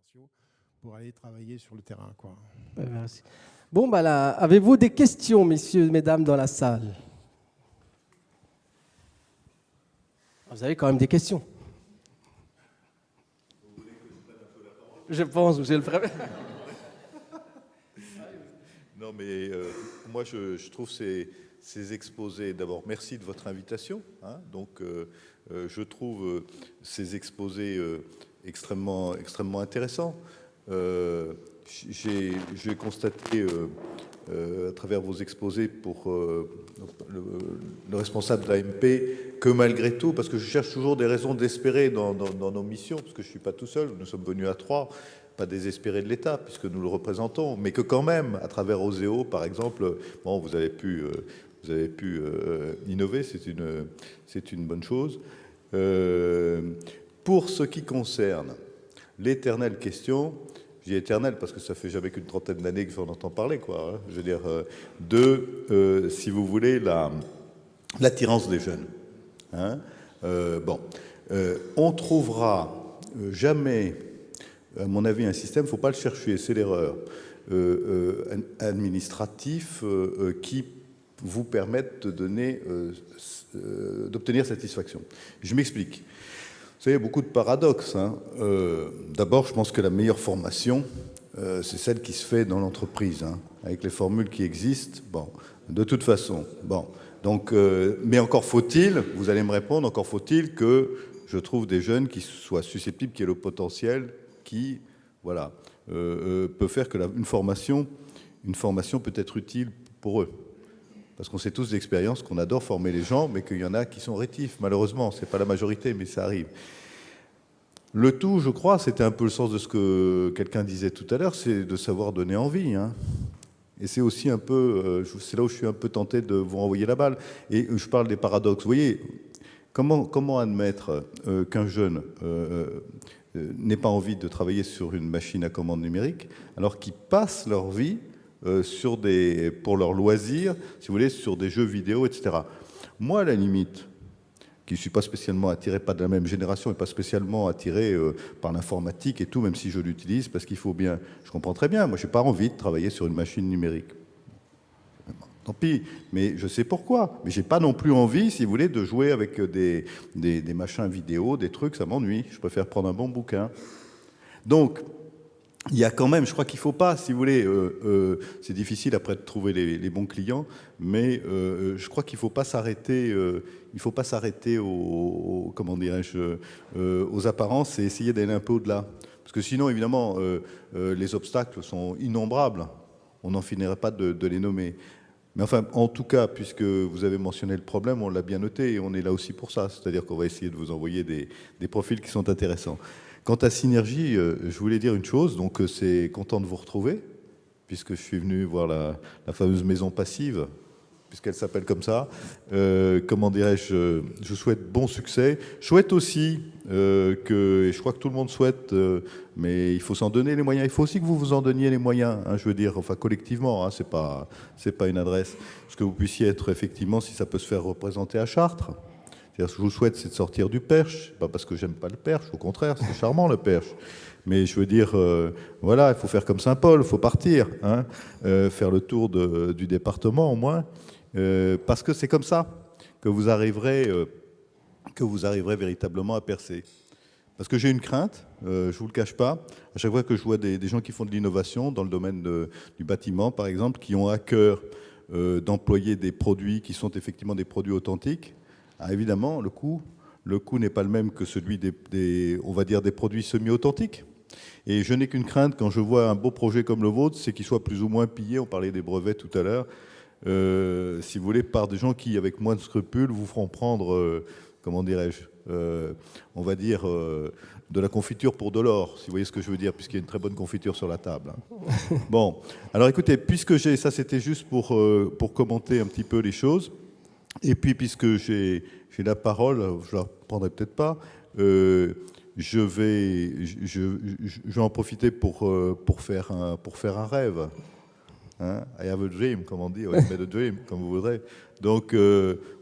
commerciaux pour aller travailler sur le terrain, quoi. Merci. Bon, bah là, avez-vous des questions, messieurs, mesdames, dans la salle? Vous avez quand même des questions. Je pense, monsieur le préfet. Non, mais moi, je trouve ces exposés, d'abord, merci de votre invitation. Hein, donc, je trouve ces exposés extrêmement intéressants. J'ai constaté à travers vos exposés pour le responsable de l'AMP que malgré tout, parce que je cherche toujours des raisons d'espérer dans nos missions, parce que je ne suis pas tout seul, nous sommes venus à 3, pas désespérés de l'État, puisque nous le représentons, mais que quand même, à travers Oseo, par exemple, bon, vous avez pu innover, c'est une bonne chose. Pour ce qui concerne l'éternelle question, je dis éternelle parce que ça fait jamais qu'une trentaine d'années que j'en entends parler, quoi. Hein, je veux dire, si vous voulez, l'attirance des jeunes. Hein, on trouvera jamais, à mon avis, un système, il ne faut pas le chercher, c'est l'erreur, administratif qui vous permette d'obtenir satisfaction. Je m'explique. Vous savez, il y a beaucoup de paradoxes. Hein. D'abord, je pense que la meilleure formation, c'est celle qui se fait dans l'entreprise, hein, avec les formules qui existent. Bon, de toute façon. Bon, donc, mais encore faut-il, vous allez me répondre, encore faut-il que je trouve des jeunes qui soient susceptibles, qui aient le potentiel, qui, voilà, peut faire que une formation peut être utile pour eux. Parce qu'on sait tous d'expérience qu'on adore former les gens, mais qu'il y en a qui sont rétifs. Malheureusement, ce n'est pas la majorité, mais ça arrive. Le tout, je crois, c'était un peu le sens de ce que quelqu'un disait tout à l'heure, c'est de savoir donner envie. Hein. Et c'est aussi un peu, c'est là où je suis un peu tenté de vous renvoyer la balle. Et je parle des paradoxes. Vous voyez, comment admettre qu'un jeune n'ait pas envie de travailler sur une machine à commande numérique, alors qu'ils passent leur vie pour leur loisir, si vous voulez, sur des jeux vidéo, etc. Moi, à la limite, qui ne suis pas spécialement attiré, pas de la même génération, et pas spécialement attiré par l'informatique et tout, même si je l'utilise, parce qu'il faut bien... Je comprends très bien, moi, je n'ai pas envie de travailler sur une machine numérique. Tant pis, mais je sais pourquoi. Mais je n'ai pas non plus envie, si vous voulez, de jouer avec des machins vidéo, des trucs, ça m'ennuie. Je préfère prendre un bon bouquin. Donc, il y a quand même, je crois qu'il ne faut pas, si vous voulez, c'est difficile après de trouver les bons clients, mais je crois qu'il ne faut pas s'arrêter, comment dirais-je, aux apparences et essayer d'aller un peu au-delà. Parce que sinon, évidemment, les obstacles sont innombrables. On n'en finirait pas de les nommer. Mais enfin, en tout cas, puisque vous avez mentionné le problème, on l'a bien noté et on est là aussi pour ça. C'est-à-dire qu'on va essayer de vous envoyer des profils qui sont intéressants. Quant à Synergie, je voulais dire une chose, donc c'est content de vous retrouver, puisque je suis venu voir la fameuse maison passive, puisqu'elle s'appelle comme ça. Comment dirais-je, je souhaite bon succès. Je souhaite aussi et je crois que tout le monde souhaite, mais il faut s'en donner les moyens. Il faut aussi que vous vous en donniez les moyens, hein, je veux dire, enfin collectivement, hein, c'est pas une adresse. Parce que vous puissiez être effectivement, si ça peut se faire représenter à Chartres. Ce que je vous souhaite, c'est de sortir du Perche, pas parce que j'aime pas le Perche, au contraire, c'est charmant le Perche. Mais je veux dire, voilà, il faut faire comme Saint-Paul, il faut partir, hein, faire le tour du département au moins, parce que c'est comme ça que vous arriverez véritablement à percer. Parce que j'ai une crainte, je ne vous le cache pas, à chaque fois que je vois des gens qui font de l'innovation dans le domaine du bâtiment, par exemple, qui ont à cœur d'employer des produits qui sont effectivement des produits authentiques, ah, évidemment, le coût n'est pas le même que celui on va dire, des produits semi-authentiques. Et je n'ai qu'une crainte quand je vois un beau projet comme le vôtre, c'est qu'il soit plus ou moins pillé, on parlait des brevets tout à l'heure, si vous voulez, par des gens qui, avec moins de scrupules, vous feront prendre, comment dirais-je, on va dire, de la confiture pour de l'or, si vous voyez ce que je veux dire, puisqu'il y a une très bonne confiture sur la table. Hein. Bon, alors écoutez, puisque ça c'était juste pour commenter un petit peu les choses. Et puis, puisque j'ai la parole, je ne la prendrai peut-être pas, je vais en profiter pour faire un rêve. Hein? I have a dream, comme on dit, I made a dream, comme vous voudrez. Donc,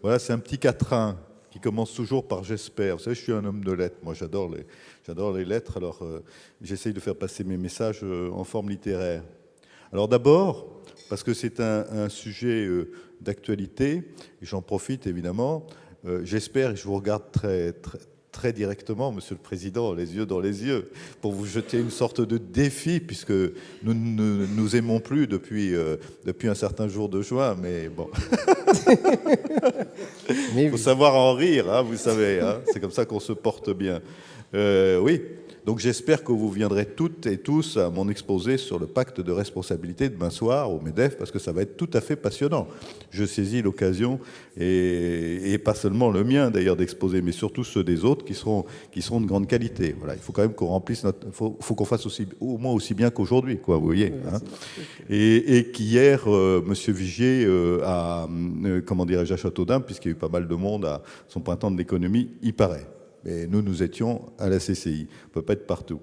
voilà, c'est un petit quatrain qui commence toujours par j'espère. Vous savez, je suis un homme de lettres. Moi, j'adore J'adore les lettres, alors j'essaye de faire passer mes messages en forme littéraire. Alors d'abord, parce que c'est un sujet d'actualité, et j'en profite évidemment, j'espère, et je vous regarde très directement, Monsieur le Président, les yeux dans les yeux, pour vous jeter une sorte de défi, puisque nous ne nous aimons plus depuis un certain jour de juin, mais bon. Il faut savoir en rire, hein, vous savez, hein, c'est comme ça qu'on se porte bien. Oui, donc j'espère que vous viendrez toutes et tous à mon exposé sur le pacte de responsabilité demain soir au MEDEF, parce que ça va être tout à fait passionnant. Je saisis l'occasion, et pas seulement le mien d'ailleurs d'exposer, mais surtout ceux des autres qui seront de grande qualité. Voilà, il faut quand même qu'on remplisse faut qu'on fasse au moins aussi bien qu'aujourd'hui, quoi, vous voyez. Hein. Et qu'hier, Monsieur Vigier à Châteaudun, puisqu'il y a eu pas mal de monde à son printemps de l'économie, il paraît. Et nous étions à la CCI. On ne peut pas être partout.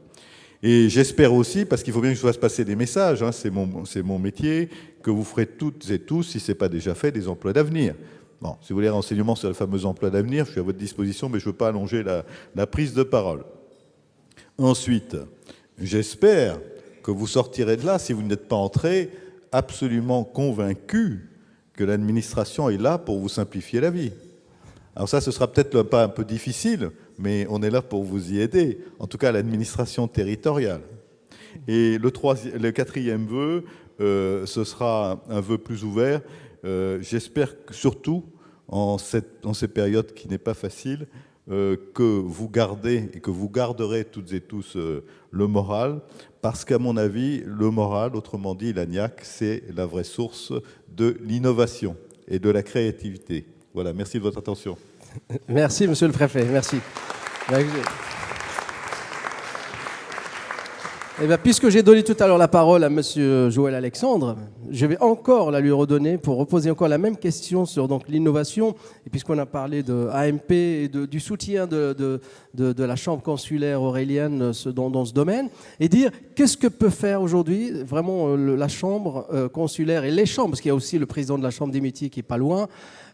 Et j'espère aussi, parce qu'il faut bien que je fasse passer des messages, hein, c'est mon métier, que vous ferez toutes et tous, si ce n'est pas déjà fait, des emplois d'avenir. Bon, si vous voulez renseignements sur les fameux emplois d'avenir, je suis à votre disposition, mais je ne veux pas allonger la prise de parole. Ensuite, j'espère que vous sortirez de là, si vous n'êtes pas entré, absolument convaincu que l'administration est là pour vous simplifier la vie. Alors ça, ce sera peut-être pas un peu difficile, mais on est là pour vous y aider, en tout cas l'administration territoriale. Et le quatrième vœu, ce sera un vœu plus ouvert. J'espère que surtout, en ces périodes qui n'est pas facile, que vous gardez et que vous garderez toutes et tous le moral, parce qu'à mon avis, le moral, autrement dit l'ANIAC, c'est la vraie source de l'innovation et de la créativité. Voilà, merci de votre attention. Merci, Monsieur le Préfet, merci. Eh bien, puisque j'ai donné tout à l'heure la parole à Monsieur Joël Alexandre, je vais encore la lui redonner pour reposer encore la même question sur donc l'innovation. Et puisqu'on a parlé de AMP et du soutien de la Chambre consulaire aurélienne dans ce domaine, et dire qu'est-ce que peut faire aujourd'hui vraiment la Chambre consulaire et les chambres, parce qu'il y a aussi le président de la Chambre des métiers qui est pas loin.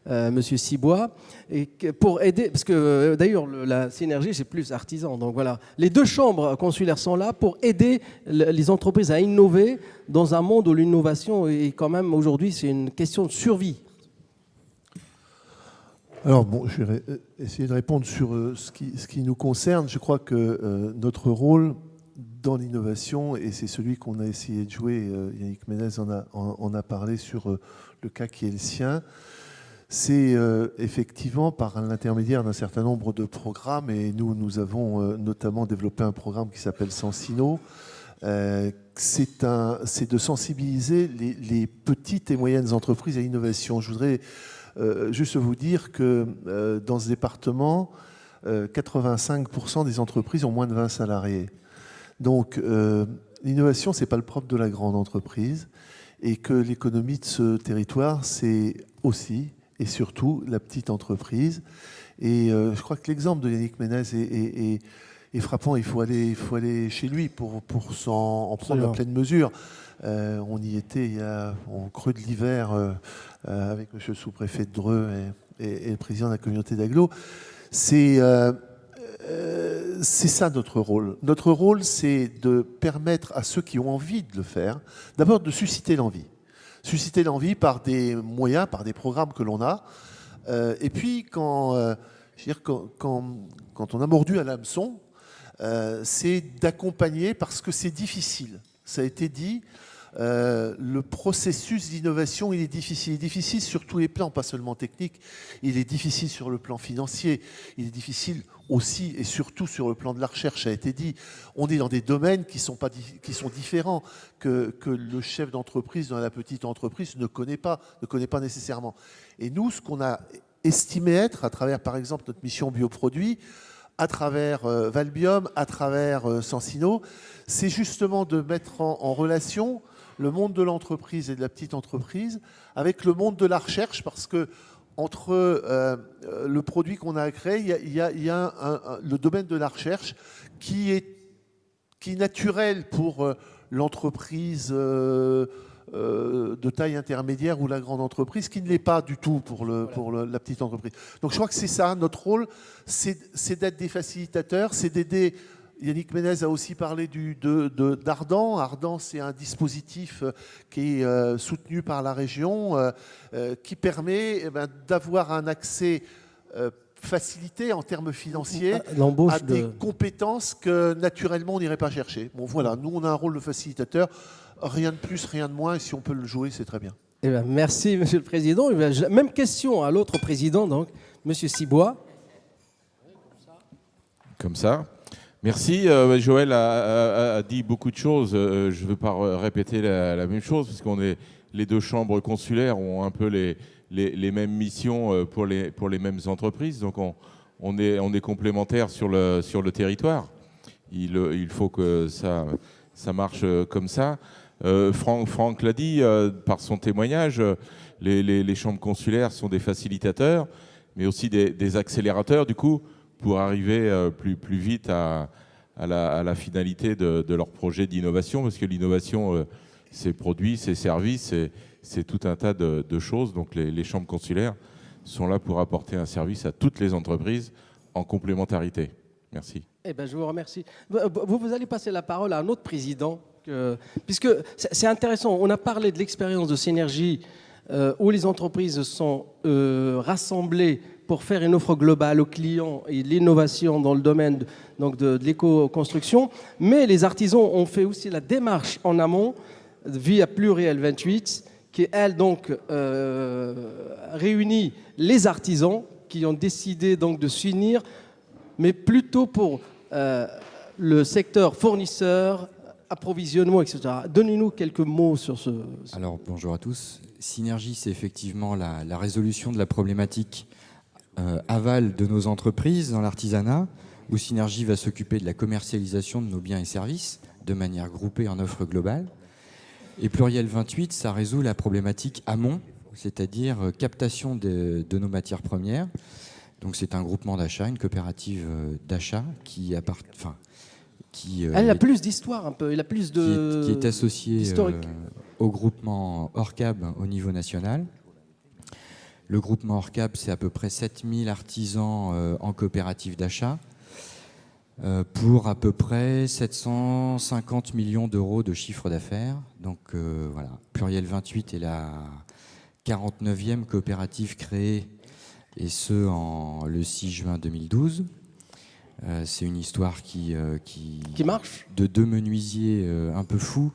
Monsieur Cibois, et pour aider, parce que d'ailleurs la synergie c'est plus artisan, donc voilà, les deux chambres consulaires sont là pour aider les entreprises à innover dans un monde où l'innovation est quand même aujourd'hui c'est une question de survie. Alors bon, je vais essayer de répondre sur ce qui nous concerne. Je crois que notre rôle dans l'innovation, et c'est celui qu'on a essayé de jouer, Yannick Ménez en a parlé sur le cas qui est le sien, c'est effectivement par l'intermédiaire d'un certain nombre de programmes, et nous avons notamment développé un programme qui s'appelle Sensino. C'est de sensibiliser les petites et moyennes entreprises à l'innovation. Je voudrais juste vous dire que dans ce département, 85% des entreprises ont moins de 20 salariés. Donc l'innovation, ce n'est pas le propre de la grande entreprise, et que l'économie de ce territoire, c'est aussi et surtout la petite entreprise. Et je crois que l'exemple de Yannick Ménez est frappant. Il faut aller chez lui pour en prendre la pleine mesure. On y était au creux de l'hiver avec monsieur le sous-préfet de Dreux et le président de la communauté d'agglo. C'est ça notre rôle. Notre rôle, c'est de permettre à ceux qui ont envie de le faire, d'abord de susciter l'envie. Susciter l'envie par des moyens, par des programmes que l'on a. Et puis, quand on a mordu à l'hameçon, c'est d'accompagner, parce que c'est difficile. Ça a été dit, le processus d'innovation, il est difficile. Il est difficile sur tous les plans, pas seulement technique. Il est difficile sur le plan financier. Il est difficile aussi et surtout sur le plan de la recherche. Ça a été dit, on est dans des domaines qui sont différents, que le chef d'entreprise dans la petite entreprise ne connaît pas nécessairement. Et nous, ce qu'on a estimé être, à travers par exemple notre mission bioproduits, à travers Valbium, à travers Sensino, c'est justement de mettre en relation le monde de l'entreprise et de la petite entreprise avec le monde de la recherche, parce que entre le produit qu'on a créé, il y a le domaine de la recherche qui est naturel pour l'entreprise de taille intermédiaire ou la grande entreprise, qui ne l'est pas du tout pour la petite entreprise. Donc je crois que c'est ça, notre rôle, c'est d'être des facilitateurs, c'est d'aider Yannick Ménez a aussi parlé d'Ardan. Ardan, c'est un dispositif qui est soutenu par la région, qui permet d'avoir un accès facilité en termes financiers à des compétences que naturellement on n'irait pas chercher. Bon voilà, nous on a un rôle de facilitateur, rien de plus, rien de moins, et si on peut le jouer, c'est très bien. Eh bien, merci Monsieur le Président. Eh bien, même question à l'autre président, donc, Monsieur Cibois. Comme ça. Merci. Joël a dit beaucoup de choses. Je ne veux pas répéter la même chose, parce qu'on est les deux chambres consulaires ont un peu les mêmes missions pour les mêmes entreprises. Donc on est complémentaires sur le territoire. Il faut que ça marche comme ça. Franck l'a dit par son témoignage, les chambres consulaires sont des facilitateurs, mais aussi des accélérateurs, du coup, pour arriver plus vite à la finalité de leur projet d'innovation, parce que l'innovation, c'est produits, c'est services, c'est tout un tas de choses. Donc les chambres consulaires sont là pour apporter un service à toutes les entreprises en complémentarité. Merci. Eh ben, je vous remercie. Vous allez passer la parole à un autre président, puisque c'est intéressant. On a parlé de l'expérience de Synergie où les entreprises sont rassemblées pour faire une offre globale aux clients et l'innovation dans le domaine de l'éco-construction. Mais les artisans ont fait aussi la démarche en amont via Pluriel 28, qui, elle, donc, réunit les artisans qui ont décidé donc, de s'unir, mais plutôt pour le secteur fournisseur, approvisionnement, etc. Donnez-nous quelques mots sur ce... Alors, bonjour à tous. Synergie, c'est effectivement la résolution de la problématique aval de nos entreprises dans l'artisanat, où Synergie va s'occuper de la commercialisation de nos biens et services de manière groupée en offre globale. Et Pluriel 28, ça résout la problématique amont, c'est-à-dire captation de nos matières premières. Donc c'est un groupement d'achat, une coopérative d'achat qui elle a plus d'histoire un peu, elle a plus de... qui est associée au groupement Orcab au niveau national. Le groupement Orcab, c'est à peu près 7000 artisans en coopérative d'achat pour à peu près 750 millions d'euros de chiffre d'affaires. Donc voilà, Pluriel 28 est la 49e coopérative créée, et ce, le 6 juin 2012. C'est une histoire qui marche, de deux menuisiers un peu fous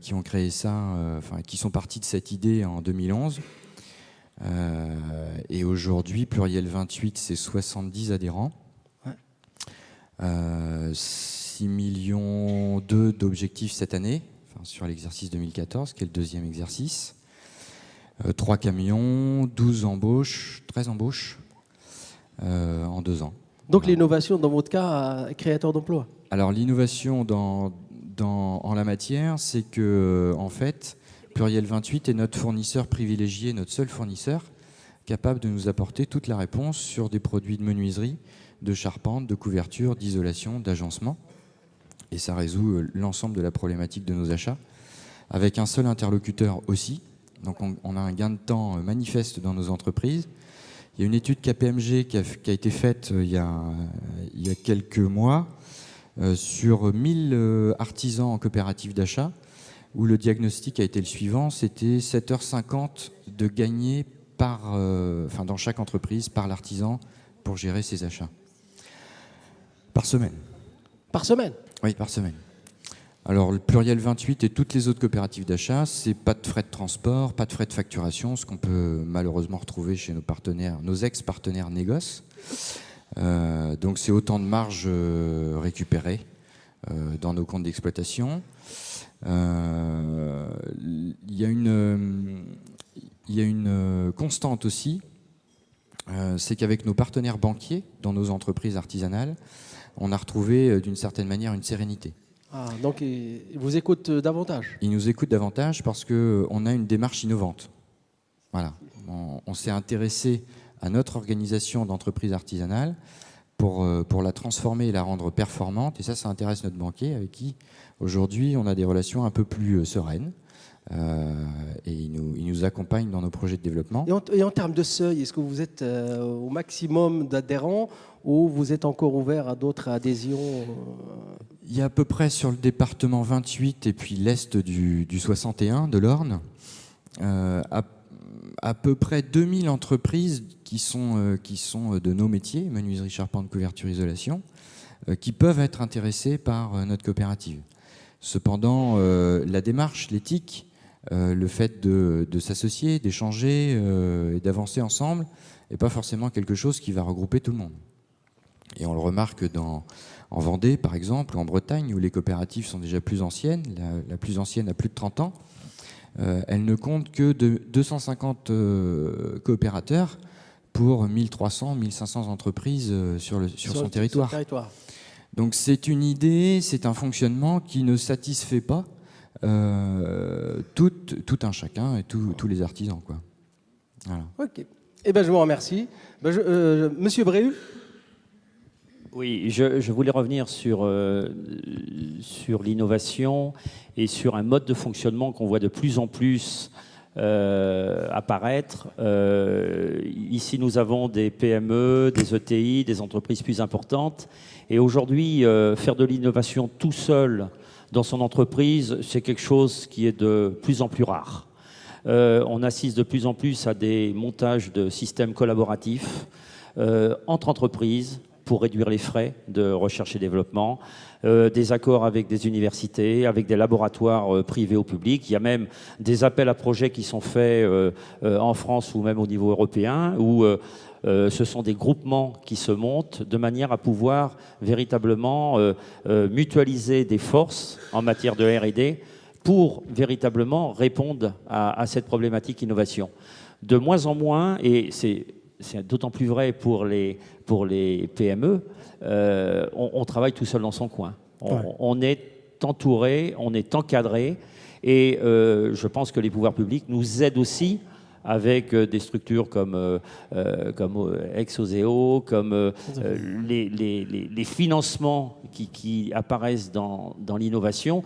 qui ont créé ça, qui sont partis de cette idée en 2011. Et aujourd'hui, Pluriel 28, c'est 70 adhérents. Ouais. 6 millions d'objectifs cette année, sur l'exercice 2014, qui est le deuxième exercice. 3 camions, 12 embauches, 13 embauches en 2 ans. Donc l'innovation, dans votre cas, créateur d'emplois. Alors l'innovation en la matière, c'est que en fait, Pluriel 28 est notre fournisseur privilégié, notre seul fournisseur capable de nous apporter toute la réponse sur des produits de menuiserie, de charpente, de couverture, d'isolation, d'agencement. Et ça résout l'ensemble de la problématique de nos achats, avec un seul interlocuteur aussi. Donc on a un gain de temps manifeste dans nos entreprises. Il y a une étude KPMG qui a été faite il y a quelques mois sur 1000 artisans en coopérative d'achat, où le diagnostic a été le suivant, c'était 7h50 de gagner dans chaque entreprise par l'artisan pour gérer ses achats. Par semaine. Par semaine ? Oui, par semaine. Alors, le Pluriel 28 et toutes les autres coopératives d'achat, c'est pas de frais de transport, pas de frais de facturation, ce qu'on peut malheureusement retrouver chez nos partenaires, nos ex-partenaires négoces. Donc, c'est autant de marge récupérée dans nos comptes d'exploitation. Il y a une constante aussi, c'est qu'avec nos partenaires banquiers dans nos entreprises artisanales, on a retrouvé d'une certaine manière une sérénité. Ah, donc ils vous écoutent davantage. Ils nous écoutent davantage parce qu'on a une démarche innovante. Voilà. On s'est intéressé à notre organisation d'entreprise artisanale pour la transformer et la rendre performante. Et ça intéresse notre banquier avec qui, aujourd'hui, on a des relations un peu plus sereines, Et il nous accompagne dans nos projets de développement. Et en termes de seuil, est-ce que vous êtes au maximum d'adhérents ou vous êtes encore ouvert à d'autres adhésions? Il y a à peu près sur le département 28 et puis l'est du 61 de l'Orne, à peu près 2000 entreprises qui sont de nos métiers, menuiserie, charpente, couverture, isolation, qui peuvent être intéressées par notre coopérative. Cependant, la démarche, l'éthique, le fait de s'associer, d'échanger et d'avancer ensemble n'est pas forcément quelque chose qui va regrouper tout le monde. Et on le remarque en Vendée, par exemple, ou en Bretagne, où les coopératives sont déjà plus anciennes. La plus ancienne a plus de 30 ans. Elle ne compte que de 250 coopérateurs pour 1300, 1500 entreprises sur son territoire. Donc c'est une idée, c'est un fonctionnement qui ne satisfait pas tout un chacun et tous les artisans, quoi. Voilà. Ok. Eh ben, je vous remercie. Monsieur Bréhul. Oui, je voulais revenir sur l'innovation et sur un mode de fonctionnement qu'on voit de plus en plus apparaître. Ici, nous avons des PME, des ETI, des entreprises plus importantes. Et aujourd'hui, faire de l'innovation tout seul dans son entreprise, c'est quelque chose qui est de plus en plus rare. On assiste de plus en plus à des montages de systèmes collaboratifs entre entreprises, pour réduire les frais de recherche et développement, des accords avec des universités, avec des laboratoires privés ou publics. Il y a même des appels à projets qui sont faits en France ou même au niveau européen, où ce sont des groupements qui se montent de manière à pouvoir véritablement mutualiser des forces en matière de R&D pour véritablement répondre à cette problématique innovation. De moins en moins, et c'est d'autant plus vrai pour les PME, on travaille tout seul dans son coin. On est entouré, on est encadré, et je pense que les pouvoirs publics nous aident aussi avec des structures comme Exoseo, comme les financements qui apparaissent dans l'innovation,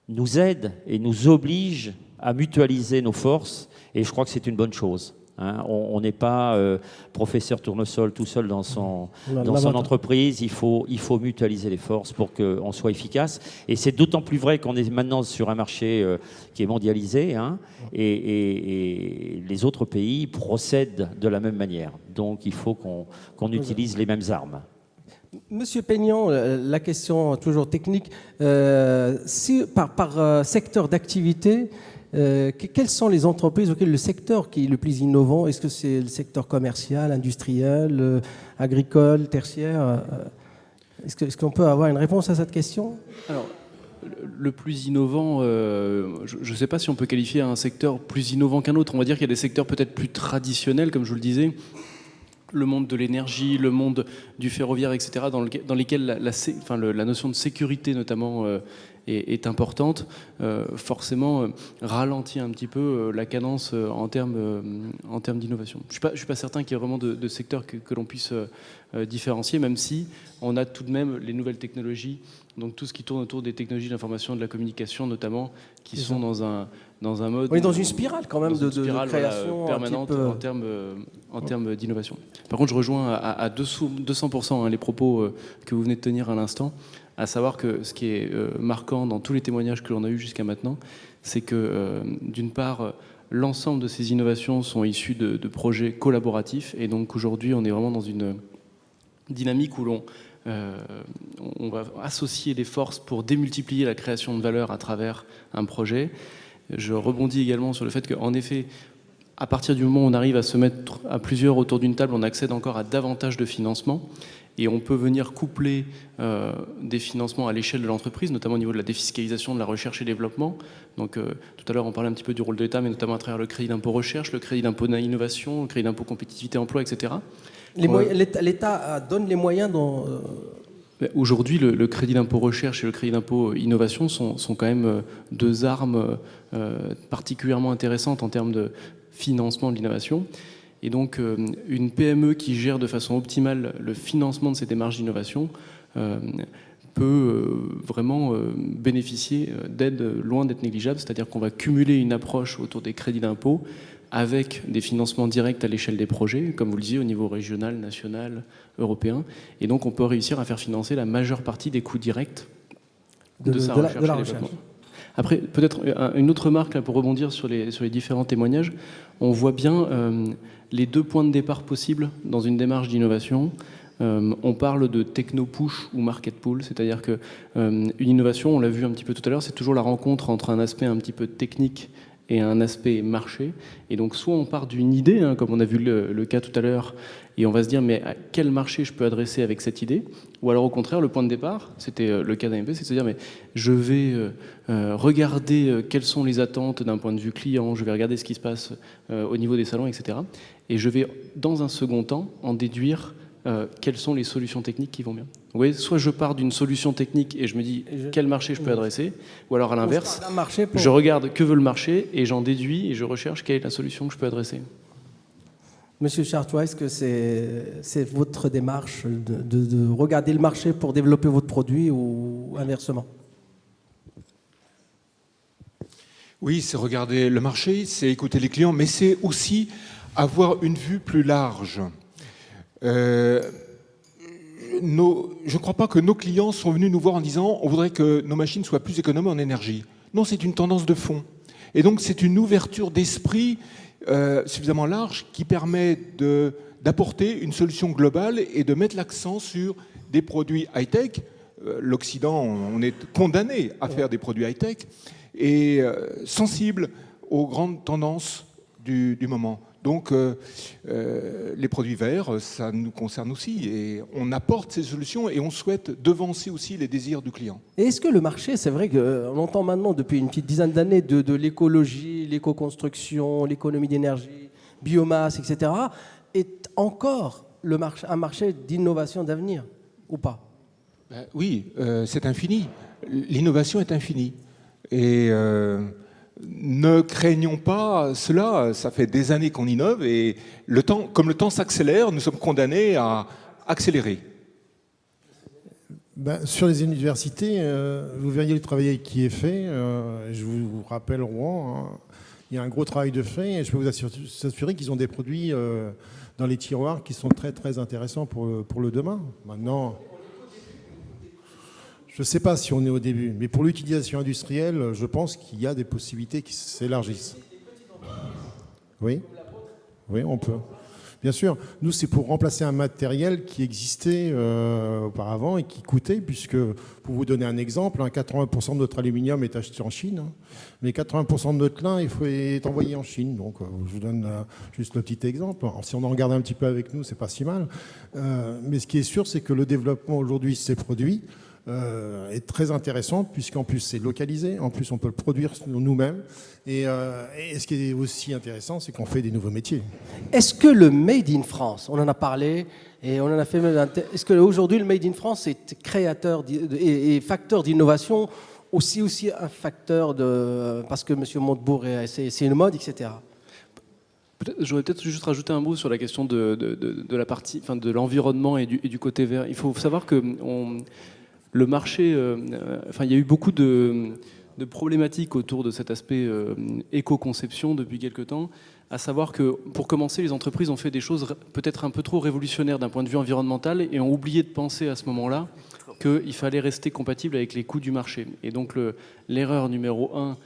nous aident et nous obligent à mutualiser nos forces, et je crois que c'est une bonne chose. Hein, on n'est pas professeur tournesol tout seul dans son entreprise. Il faut mutualiser les forces pour qu'on soit efficace. Et c'est d'autant plus vrai qu'on est maintenant sur un marché qui est mondialisé, hein, et les autres pays procèdent de la même manière. Donc il faut qu'on utilise les mêmes armes. Monsieur Peignan, la question toujours technique. Si par secteur d'activité, quelles sont les entreprises auxquelles le secteur qui est le plus innovant? Est-ce que c'est le secteur commercial, industriel, agricole, tertiaire? Est-ce qu'on peut avoir une réponse à cette question? Alors, le plus innovant, je ne sais pas si on peut qualifier un secteur plus innovant qu'un autre. On va dire qu'il y a des secteurs peut-être plus traditionnels, comme je vous le disais, le monde de l'énergie, le monde du ferroviaire, etc., dans lesquels la notion de sécurité notamment est importante, forcément ralentit un petit peu la cadence en termes d'innovation. Je ne suis pas certain qu'il y ait vraiment de secteurs que l'on puisse différencier, même si on a tout de même les nouvelles technologies, donc tout ce qui tourne autour des technologies de l'information et de la communication notamment, qui sont dans un mode... On est dans une spirale quand même de création permanente en termes d'innovation. Par contre, je rejoins à 200% les propos que vous venez de tenir à l'instant, à savoir que ce qui est marquant dans tous les témoignages que l'on a eus jusqu'à maintenant, c'est que d'une part, l'ensemble de ces innovations sont issues de projets collaboratifs, et donc aujourd'hui on est vraiment dans une dynamique où on va associer les forces pour démultiplier la création de valeur à travers un projet. Je rebondis également sur le fait qu'en effet, à partir du moment où on arrive à se mettre à plusieurs autour d'une table, on accède encore à davantage de financement, et on peut venir coupler des financements à l'échelle de l'entreprise, notamment au niveau de la défiscalisation de la recherche et développement. Donc tout à l'heure on parlait un petit peu du rôle de l'État, mais notamment à travers le crédit d'impôt recherche, le crédit d'impôt innovation, le crédit d'impôt compétitivité emploi, etc. L'État donne les moyens dont... Aujourd'hui, le crédit d'impôt recherche et le crédit d'impôt innovation sont quand même deux armes particulièrement intéressantes en termes de financement de l'innovation. Et donc, une PME qui gère de façon optimale le financement de ces démarches d'innovation peut vraiment bénéficier d'aides loin d'être négligeables, c'est-à-dire qu'on va cumuler une approche autour des crédits d'impôt avec des financements directs à l'échelle des projets, comme vous le disiez, au niveau régional, national, européen. Et donc on peut réussir à faire financer la majeure partie des coûts directs de sa recherche et développement. Après, peut-être une autre remarque là, pour rebondir sur les différents témoignages. On voit bien les deux points de départ possibles dans une démarche d'innovation. On parle de techno-push ou market pull, c'est-à-dire qu'une innovation, on l'a vu un petit peu tout à l'heure, c'est toujours la rencontre entre un aspect un petit peu technique et un aspect marché. Et donc soit on part d'une idée, hein, comme on a vu le cas tout à l'heure, et on va se dire mais à quel marché je peux adresser avec cette idée, ou alors au contraire le point de départ, c'était le cas d'AMP, c'est de se dire mais je vais regarder quelles sont les attentes d'un point de vue client, je vais regarder ce qui se passe au niveau des salons, etc. Et je vais dans un second temps en déduire quelles sont les solutions techniques qui vont bien. Vous voyez, soit je pars d'une solution technique et je me dis quel marché je peux adresser, ou alors à l'inverse, je regarde que veut le marché et j'en déduis et je recherche quelle est la solution que je peux adresser. Monsieur Chartois, est-ce que c'est votre démarche de regarder le marché pour développer votre produit ou inversement? Oui, c'est regarder le marché, c'est écouter les clients, mais c'est aussi avoir une vue plus large. Je ne crois pas que nos clients sont venus nous voir en disant on voudrait que nos machines soient plus économes en énergie. Non, c'est une tendance de fond. Et donc c'est une ouverture d'esprit suffisamment large qui permet d'apporter une solution globale et de mettre l'accent sur des produits high-tech. L'Occident, on est condamné à faire des produits high-tech et sensible aux grandes tendances du moment. Donc les produits verts, ça nous concerne aussi et on apporte ces solutions et on souhaite devancer aussi les désirs du client. Et est-ce que le marché, c'est vrai qu'on entend maintenant depuis une petite dizaine d'années de l'écologie, l'éco-construction, l'économie d'énergie, biomasse, etc., est encore un marché d'innovation d'avenir ou pas? Oui, c'est infini. L'innovation est infinie. Et ne craignons pas cela, ça fait des années qu'on innove et comme le temps s'accélère, nous sommes condamnés à accélérer. Sur les universités, vous verriez le travail qui est fait. Je vous rappelle Rouen, hein, il y a un gros travail de fait et je peux vous assurer qu'ils ont des produits dans les tiroirs qui sont très très intéressants pour le demain. Maintenant, je ne sais pas si on est au début, mais pour l'utilisation industrielle, je pense qu'il y a des possibilités qui s'élargissent. Oui, oui, on peut. Bien sûr, nous, c'est pour remplacer un matériel qui existait auparavant et qui coûtait, puisque, pour vous donner un exemple, 80% de notre aluminium est acheté en Chine, mais 80% de notre lin est envoyé en Chine. Donc, je vous donne juste le petit exemple. Alors, si on en regarde un petit peu avec nous, c'est pas si mal. Mais ce qui est sûr, c'est que le développement aujourd'hui de ces produits est très intéressant puisqu'en plus c'est localisé, en plus on peut le produire nous-mêmes et ce qui est aussi intéressant c'est qu'on fait des nouveaux métiers. Est-ce que le Made in France, on en a parlé et on en a fait est-ce qu'aujourd'hui le Made in France est créateur et facteur d'innovation aussi un facteur parce que M. Montebourg c'est une mode, etc. J'aurais peut-être juste rajouté un mot sur la question de la partie, enfin de l'environnement et du côté vert. Il faut savoir que le marché, il y a eu beaucoup de problématiques autour de cet aspect éco-conception depuis quelque temps, à savoir que, pour commencer, les entreprises ont fait des choses peut-être un peu trop révolutionnaires d'un point de vue environnemental et ont oublié de penser à ce moment-là qu'il fallait rester compatible avec les coûts du marché. Et donc l'erreur numéro 1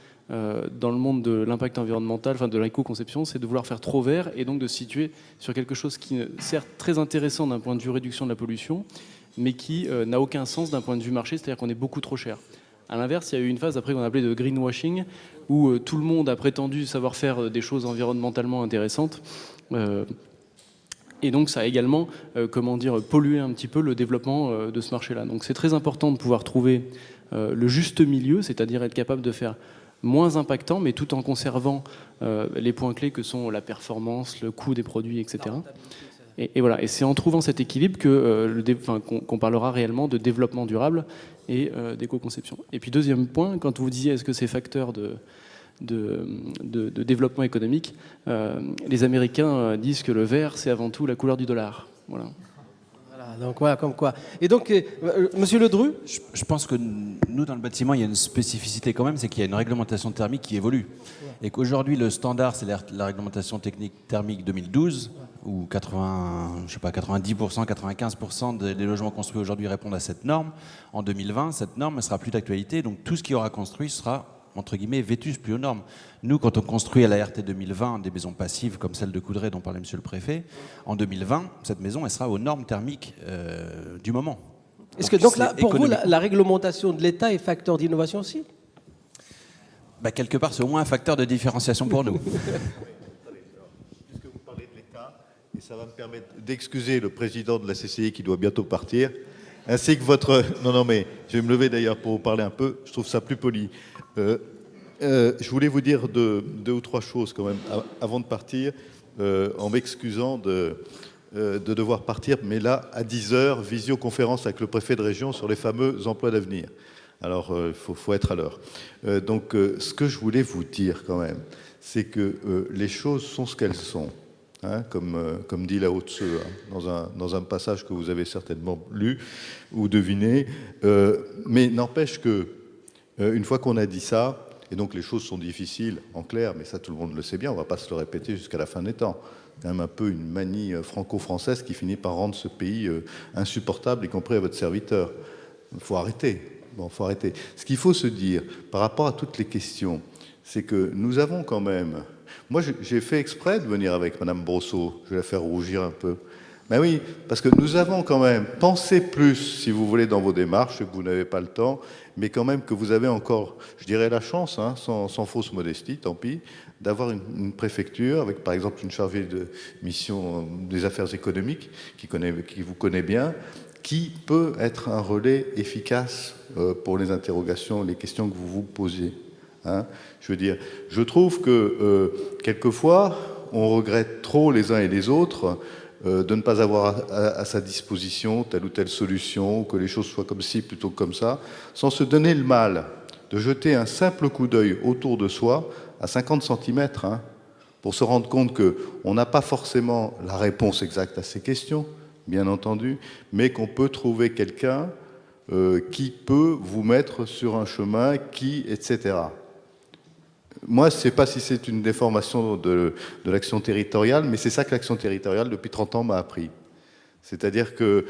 dans le monde de l'impact environnemental, enfin de l'éco-conception, c'est de vouloir faire trop vert et donc de se situer sur quelque chose qui est certes très intéressant d'un point de vue réduction de la pollution, mais qui n'a aucun sens d'un point de vue marché, c'est-à-dire qu'on est beaucoup trop cher. À l'inverse, il y a eu une phase après qu'on appelait de greenwashing, où tout le monde a prétendu savoir faire des choses environnementalement intéressantes. Et donc ça a également, pollué un petit peu le développement de ce marché-là. Donc c'est très important de pouvoir trouver le juste milieu, c'est-à-dire être capable de faire moins impactant, mais tout en conservant les points clés que sont la performance, le coût des produits, etc. Et voilà, et c'est en trouvant cet équilibre qu'on parlera réellement de développement durable et d'éco-conception. Et puis deuxième point, quand vous disiez est-ce que c'est facteur de développement économique, les Américains disent que le vert c'est avant tout la couleur du dollar. Voilà. donc voilà, comme quoi. Et donc, Monsieur Ledru, Je pense que nous, dans le bâtiment, il y a une spécificité quand même, c'est qu'il y a une réglementation thermique qui évolue. Et qu'aujourd'hui, le standard, c'est la réglementation technique thermique 2012, où 90%, 95% des logements construits aujourd'hui répondent à cette norme. En 2020, cette norme ne sera plus d'actualité, donc tout ce qui aura construit sera, entre guillemets, vétus plus aux normes. Nous, quand on construit à la RT 2020 des maisons passives comme celle de Coudray dont parlait Monsieur le Préfet, en 2020, cette maison, elle sera aux normes thermiques du moment. est-ce que donc c'est là, pour vous, économique. la réglementation de l'État est facteur d'innovation aussi? Quelque part, c'est au moins un facteur de différenciation pour nous. Puisque vous parlez de l'État, et ça va me permettre d'excuser le président de la CCI qui doit bientôt partir, ainsi que votre... Non, mais je vais me lever d'ailleurs pour vous parler un peu, je trouve ça plus poli. Je voulais vous dire deux ou trois choses quand même avant de partir, en m'excusant de devoir partir, mais là, à 10h, visioconférence avec le préfet de région sur les fameux emplois d'avenir. Alors, il faut être à l'heure. Donc, ce que je voulais vous dire quand même, c'est que les choses sont ce qu'elles sont, hein, comme dit Lao Tse, hein, dans un passage que vous avez certainement lu ou deviné. Mais n'empêche que, une fois qu'on a dit ça, et donc les choses sont difficiles, en clair, mais ça tout le monde le sait bien, on ne va pas se le répéter jusqu'à la fin des temps. C'est quand même un peu une manie franco-française qui finit par rendre ce pays insupportable, y compris à votre serviteur. Il faut arrêter. Bon, faut arrêter. Ce qu'il faut se dire par rapport à toutes les questions, c'est que nous avons quand même... Moi, j'ai fait exprès de venir avec Madame Brosseau. Je vais la faire rougir un peu. Ben oui, parce que nous avons quand même pensé plus, si vous voulez, dans vos démarches, que vous n'avez pas le temps, mais quand même que vous avez encore, je dirais, la chance, hein, sans fausse modestie, tant pis, d'avoir une préfecture avec, par exemple, une chargée de mission des affaires économiques qui vous connaît bien, qui peut être un relais efficace pour les interrogations, les questions que vous vous posez. Hein. Je veux dire, je trouve que quelquefois, on regrette trop les uns et les autres de ne pas avoir à sa disposition telle ou telle solution, ou que les choses soient comme ci plutôt que comme ça, sans se donner le mal de jeter un simple coup d'œil autour de soi à 50 cm, hein, pour se rendre compte qu'on n'a pas forcément la réponse exacte à ces questions, bien entendu, mais qu'on peut trouver quelqu'un qui peut vous mettre sur un chemin etc. Moi, je ne sais pas si c'est une déformation de l'action territoriale, mais c'est ça que l'action territoriale, depuis 30 ans, m'a appris. C'est-à-dire que,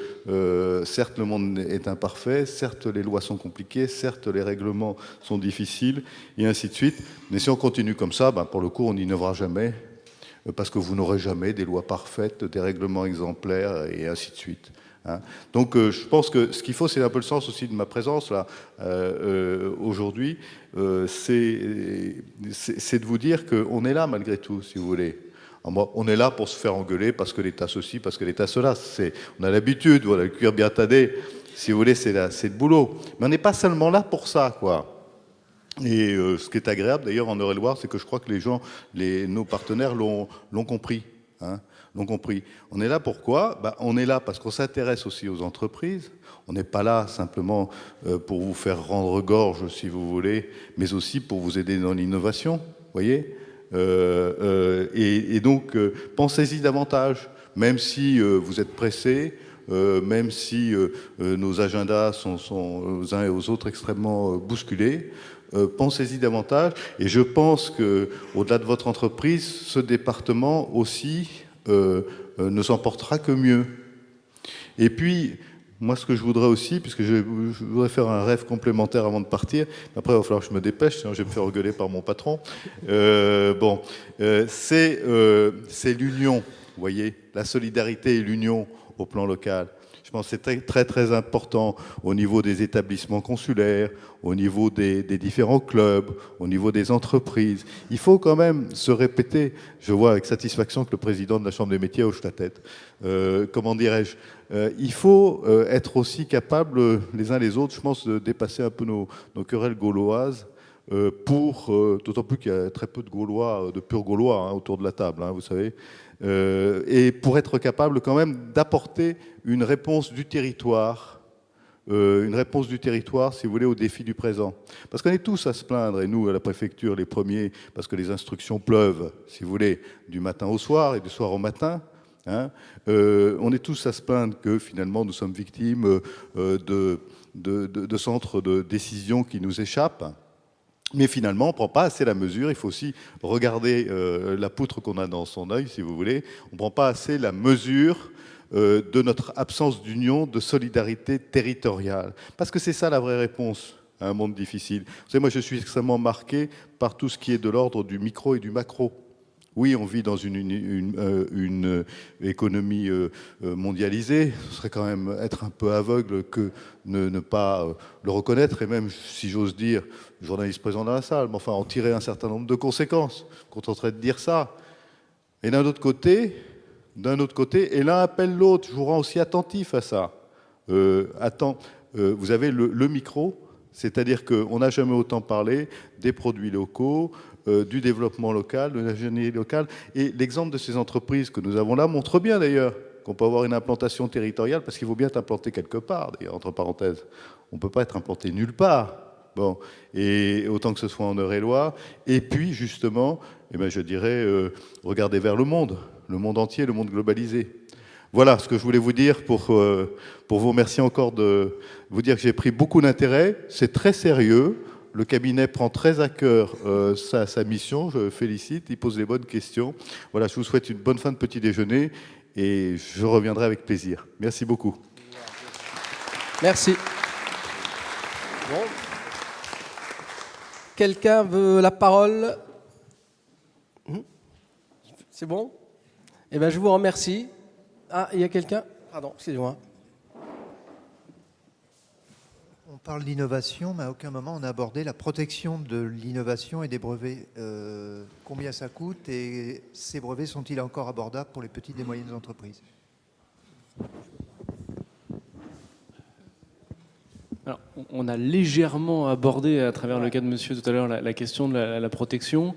certes, le monde est imparfait, certes, les lois sont compliquées, certes, les règlements sont difficiles, et ainsi de suite. Mais si on continue comme ça, pour le coup, on n'innovera jamais, parce que vous n'aurez jamais des lois parfaites, des règlements exemplaires, et ainsi de suite. Hein. Donc je pense que ce qu'il faut, c'est un peu le sens aussi de ma présence là aujourd'hui, c'est de vous dire qu'on est là malgré tout, si vous voulez. On est là pour se faire engueuler parce que l'État ceci, parce que l'État cela. On a l'habitude, voilà, le cuir bien tadé, si vous voulez, c'est le boulot. Mais on n'est pas seulement là pour ça, quoi. Et ce qui est agréable d'ailleurs en Eure-et-Loire, c'est que je crois que nos partenaires l'ont compris. Hein, l'ont compris. On est là pourquoi ? On est là parce qu'on s'intéresse aussi aux entreprises. On n'est pas là simplement pour vous faire rendre gorge, si vous voulez, mais aussi pour vous aider dans l'innovation. Vous voyez ? Et donc, pensez-y davantage, même si vous êtes pressés, même si nos agendas sont aux uns et aux autres extrêmement bousculés. Pensez-y davantage. Et je pense qu'au-delà de votre entreprise, ce département aussi ne s'en portera que mieux. Et puis, moi, ce que je voudrais aussi, puisque je voudrais faire un rêve complémentaire avant de partir, après, il va falloir que je me dépêche, sinon je vais me faire engueuler par mon patron. C'est l'union, vous voyez, la solidarité et l'union au plan local. Je pense que c'est très, très, très important au niveau des établissements consulaires, au niveau des différents clubs, au niveau des entreprises. Il faut quand même se répéter. Je vois avec satisfaction que le président de la Chambre des métiers hoche la tête. Comment dirais-je ? Il faut être aussi capable, les uns les autres, je pense, de dépasser un peu nos querelles gauloises. D'autant plus qu'il y a très peu de Gaulois, de purs Gaulois autour de la table, vous savez. Et pour être capable quand même d'apporter une réponse du territoire, si vous voulez, aux défis du présent. Parce qu'on est tous à se plaindre, et nous, à la préfecture, les premiers, parce que les instructions pleuvent, si vous voulez, du matin au soir et du soir au matin, hein. On est tous à se plaindre que finalement nous sommes victimes de centres de décision qui nous échappent. Mais finalement, on ne prend pas assez la mesure. Il faut aussi regarder la poutre qu'on a dans son œil, si vous voulez. On ne prend pas assez la mesure de notre absence d'union, de solidarité territoriale. Parce que c'est ça la vraie réponse à un monde difficile. Vous savez, moi, je suis extrêmement marqué par tout ce qui est de l'ordre du micro et du macro. Oui, on vit dans une économie mondialisée. Ce serait quand même être un peu aveugle que ne pas le reconnaître, et même, si j'ose dire, journaliste présent dans la salle, mais enfin, en tirer un certain nombre de conséquences. Contenterait de dire ça. Et d'un autre côté, et l'un appelle l'autre, je vous rends aussi attentif à ça. Vous avez le micro, c'est-à-dire qu'on n'a jamais autant parlé des produits locaux, du développement local, de l'ingénierie locale. Et l'exemple de ces entreprises que nous avons là montre bien d'ailleurs qu'on peut avoir une implantation territoriale, parce qu'il faut bien être implanté quelque part, d'ailleurs, entre parenthèses. On ne peut pas être implanté nulle part. Bon, et autant que ce soit en Eure-et-Loir. Et puis, justement, je dirais, regardez vers le monde entier, le monde globalisé. Voilà ce que je voulais vous dire pour vous remercier encore de vous dire que j'ai pris beaucoup d'intérêt. C'est très sérieux. Le cabinet prend très à cœur sa mission. Je félicite. Il pose les bonnes questions. Voilà, je vous souhaite une bonne fin de petit déjeuner et je reviendrai avec plaisir. Merci beaucoup. Merci. Bon. Quelqu'un veut la parole? C'est bon? Eh bien, je vous remercie. Ah, il y a quelqu'un? Pardon, excusez-moi. On parle d'innovation, mais à aucun moment on a abordé la protection de l'innovation et des brevets. Combien ça coûte et ces brevets sont-ils encore abordables pour les petites et moyennes entreprises? Alors, on a légèrement abordé à travers le cas de monsieur tout à l'heure la question de la protection.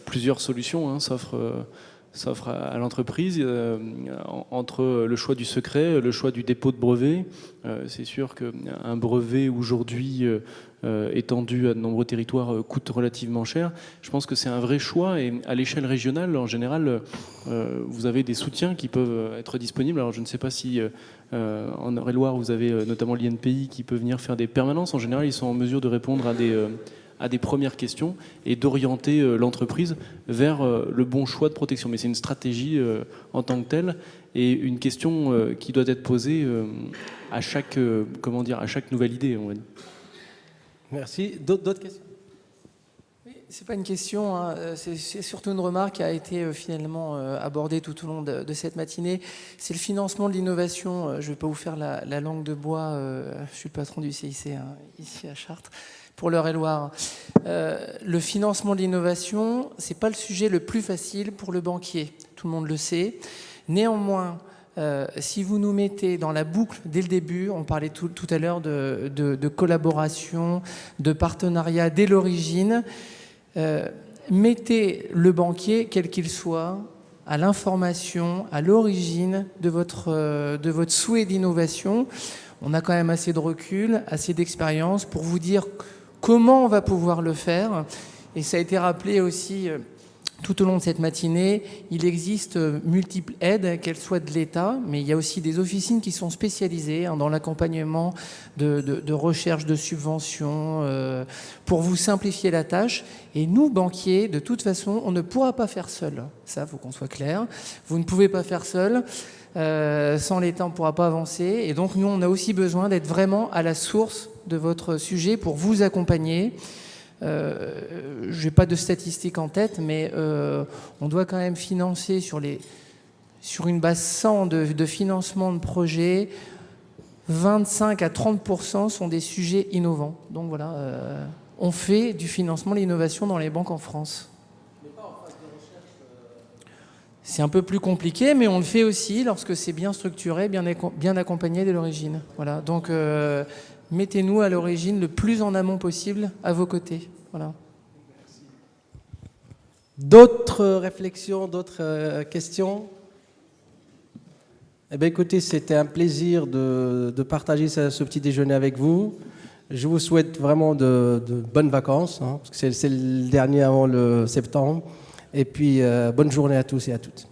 Plusieurs solutions s'offrent à l'entreprise, entre le choix du secret, le choix du dépôt de brevet. C'est sûr qu'un brevet aujourd'hui étendu à de nombreux territoires coûte relativement cher. Je pense que c'est un vrai choix, et à l'échelle régionale, en général, vous avez des soutiens qui peuvent être disponibles. Alors je ne sais pas si en Eure-et-Loir, vous avez notamment l'INPI qui peut venir faire des permanences. En général, ils sont en mesure de répondre à des premières questions et d'orienter l'entreprise vers le bon choix de protection. Mais c'est une stratégie en tant que telle, et une question qui doit être posée à chaque nouvelle idée, on va dire. Merci. D'autres questions? Oui, c'est pas une question, hein. C'est surtout une remarque qui a été finalement abordée tout au long de cette matinée. C'est le financement de l'innovation. Je ne vais pas vous faire la langue de bois. Je suis le patron du CIC ici à Chartres. Pour l'Eure-et-Loir. Le financement de l'innovation, ce n'est pas le sujet le plus facile pour le banquier. Tout le monde le sait. Néanmoins, si vous nous mettez dans la boucle dès le début, on parlait tout à l'heure de collaboration, de partenariat dès l'origine, mettez le banquier, quel qu'il soit, à l'information, à l'origine de votre souhait d'innovation. On a quand même assez de recul, assez d'expérience pour vous dire comment on va pouvoir le faire. Et ça a été rappelé aussi tout au long de cette matinée, il existe multiples aides, qu'elles soient de l'État, mais il y a aussi des officines qui sont spécialisées dans l'accompagnement de recherche de subventions pour vous simplifier la tâche. Et nous, banquiers, de toute façon, on ne pourra pas faire seul. Ça, il faut qu'on soit clair. Vous ne pouvez pas faire seul. Sans l'État, on ne pourra pas avancer. Et donc, nous, on a aussi besoin d'être vraiment à la source de votre sujet pour vous accompagner. Je n'ai pas de statistiques en tête, mais on doit quand même financer sur une base 100 de financement de projets, 25 à 30% sont des sujets innovants. Donc voilà, on fait du financement de l'innovation dans les banques en France. C'est un peu plus compliqué, mais on le fait aussi lorsque c'est bien structuré, bien accompagné dès l'origine. Voilà. Donc, mettez-nous à l'origine le plus en amont possible à vos côtés. Voilà. D'autres réflexions, d'autres questions? Eh bien, écoutez, c'était un plaisir de partager ce petit déjeuner avec vous. Je vous souhaite vraiment de bonnes vacances, parce que c'est le dernier avant le septembre. Et puis, bonne journée à tous et à toutes.